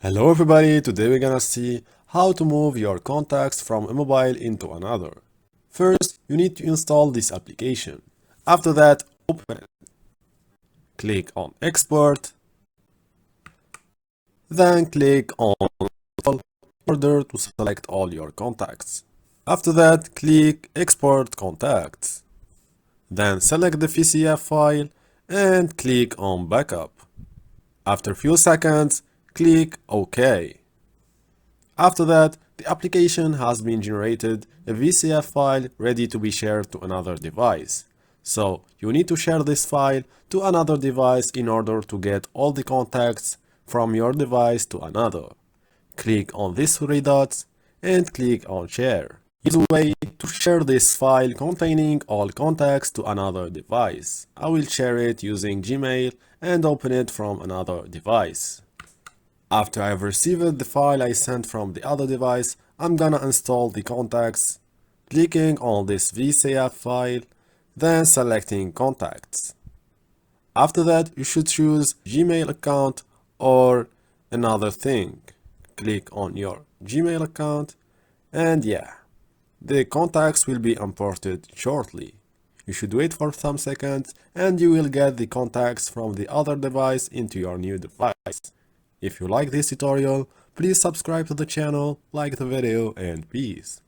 Hello everybody, today we're gonna see how to move your contacts from a mobile into another. First, you need to install this application. After that, open it. Click on Export, then click on Install in order to select all your contacts. After that, click Export Contacts. Then select the VCF file and click on Backup. After a few seconds, click OK. After that, the application has been generated a VCF file ready to be shared to another device. So you need to share this file to another device in order to get all the contacts from your device to another. Click on these three dots and click on share. Is a way to share this file containing all contacts to another device. I will share it using Gmail and open it from another device. After I've received the file I sent from the other device, I'm gonna install the contacts, clicking on this VCF file, then selecting contacts. After that, you should choose Gmail account or another thing. Click on your Gmail account and yeah, the contacts will be imported shortly. You should wait for some seconds and you will get the contacts from the other device into your new device. If you like this tutorial, please subscribe to the channel, like the video, and peace.